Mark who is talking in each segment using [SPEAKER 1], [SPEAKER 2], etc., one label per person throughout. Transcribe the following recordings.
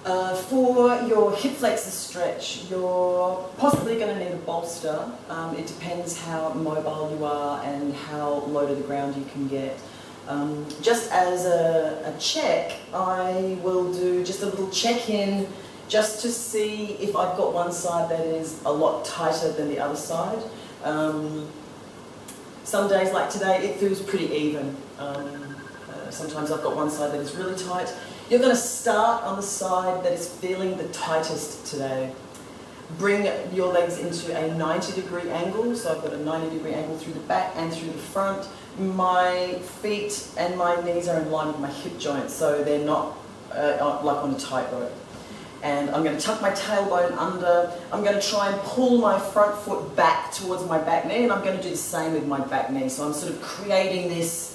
[SPEAKER 1] For your hip flexor stretch, you're possibly going to need a bolster. It depends how mobile you are and how low to the ground you can get. Just as a check, I will do just a little check-in just to see if I've got one side that is a lot tighter than the other side. Some days like today, it feels pretty even. Sometimes I've got one side that is really tight. You're going to start on the side that is feeling the tightest today. Bring your legs into a 90-degree angle, so I've got a 90-degree angle through the back and through the front. My feet and my knees are in line with my hip joints, so they're not like on a tightrope. And I'm going to tuck my tailbone under. I'm going to try and pull my front foot back towards my back knee, and I'm going to do the same with my back knee. So I'm sort of creating this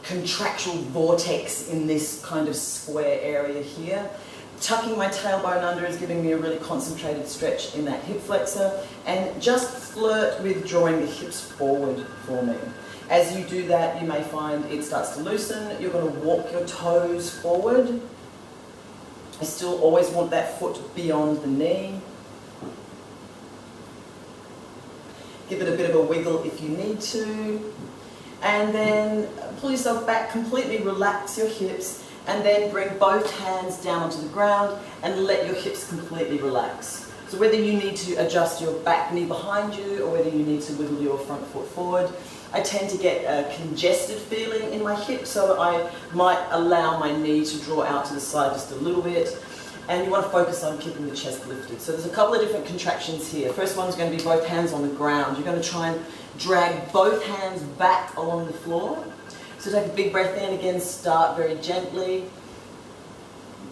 [SPEAKER 1] contractual vortex in this kind of square area here. Tucking my tailbone under is giving me a really concentrated stretch in that hip flexor, and just flirt with drawing the hips forward for me. As you do that, you may find it starts to loosen. You're going to walk your toes forward. I still always want that foot beyond the knee. Give it a bit of a wiggle if you need to. And then pull yourself back, completely relax your hips, and then bring both hands down onto the ground and let your hips completely relax. So whether you need to adjust your back knee behind you or whether you need to wiggle your front foot forward, I tend to get a congested feeling in my hip, so I might allow my knee to draw out to the side just a little bit. And you want to focus on keeping the chest lifted. So there's a couple of different contractions here. First one's going to be both hands on the ground. You're going to try and drag both hands back along the floor. So take a big breath in. Again, start very gently.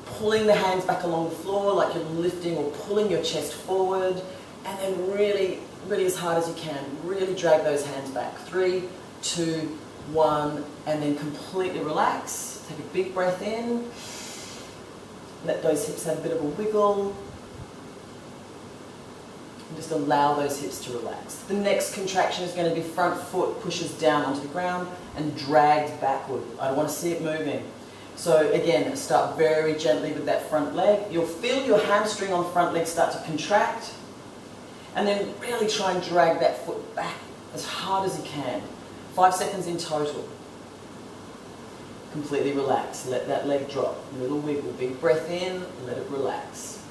[SPEAKER 1] Pulling the hands back along the floor like you're lifting or pulling your chest forward. And then really, really as hard as you can, really drag those hands back. 3, 2, 1, and then completely relax. Take a big breath in. Let those hips have a bit of a wiggle. And just allow those hips to relax. The next contraction is going to be front foot pushes down onto the ground and drags backward. I don't want to see it moving. So again, start very gently with that front leg. You'll feel your hamstring on the front leg start to contract. And then really try and drag that foot back as hard as you can. 5 seconds in total. Completely relax. Let that leg drop. A little wiggle. Big breath in. Let it relax.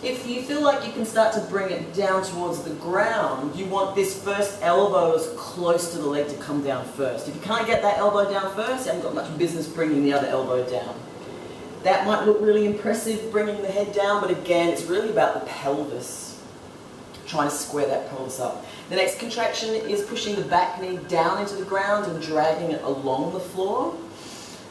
[SPEAKER 1] If you feel like you can start to bring it down towards the ground, you want this first elbow as close to the leg to come down first. If you can't get that elbow down first, you haven't got much business bringing the other elbow down. That might look really impressive, bringing the head down, but again, it's really about the pelvis. Trying to square that pelvis up. The next contraction is pushing the back knee down into the ground and dragging it along the floor.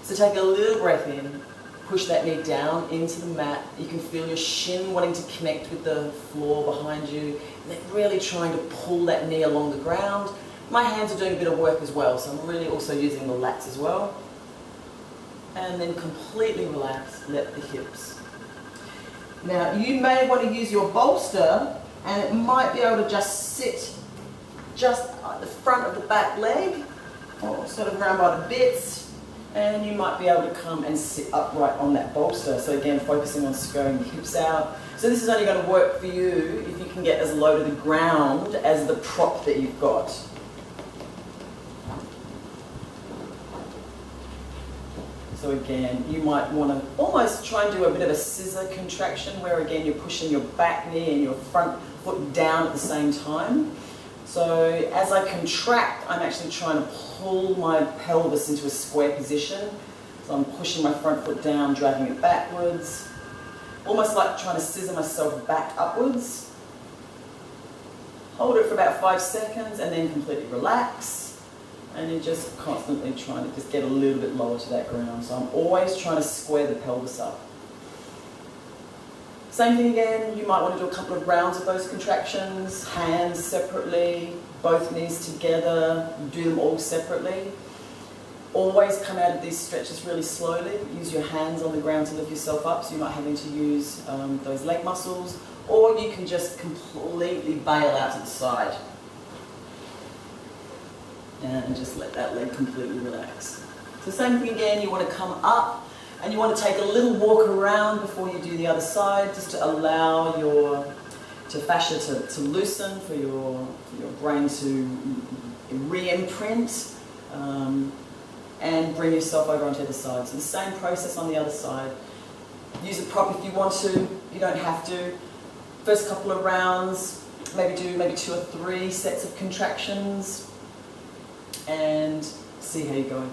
[SPEAKER 1] So take a little breath in, push that knee down into the mat. You can feel your shin wanting to connect with the floor behind you, and then really trying to pull that knee along the ground. My hands are doing a bit of work as well, so I'm really also using the lats as well. And then completely relax, let the hips. Now you may want to use your bolster, and it might be able to just sit just at the front of the back leg, or sort of around by the bits, and you might be able to come and sit upright on that bolster. So again, focusing on squaring the hips out. So this is only going to work for you if you can get as low to the ground as the prop that you've got. So again, you might want to almost try and do a bit of a scissor contraction where again you're pushing your back knee and your front foot down at the same time. So as I contract, I'm actually trying to pull my pelvis into a square position. So I'm pushing my front foot down, dragging it backwards. Almost like trying to scissor myself back upwards. Hold it for about 5 seconds and then completely relax. And you're just constantly trying to just get a little bit lower to that ground. So I'm always trying to square the pelvis up. Same thing again, you might want to do a couple of rounds of those contractions, hands separately, both knees together, do them all separately. Always come out of these stretches really slowly. Use your hands on the ground to lift yourself up, so you're not having to use those leg muscles, or you can just completely bail out to the side. And just let that leg completely relax. So same thing again, you want to come up And you want to take a little walk around before you do the other side, just to allow your fascia to loosen, for your brain to re-imprint, and bring yourself over onto the other side. So the same process on the other side. Use a prop if you want to, you don't have to. First couple of rounds, maybe 2 or 3 sets of contractions, and see how you're going.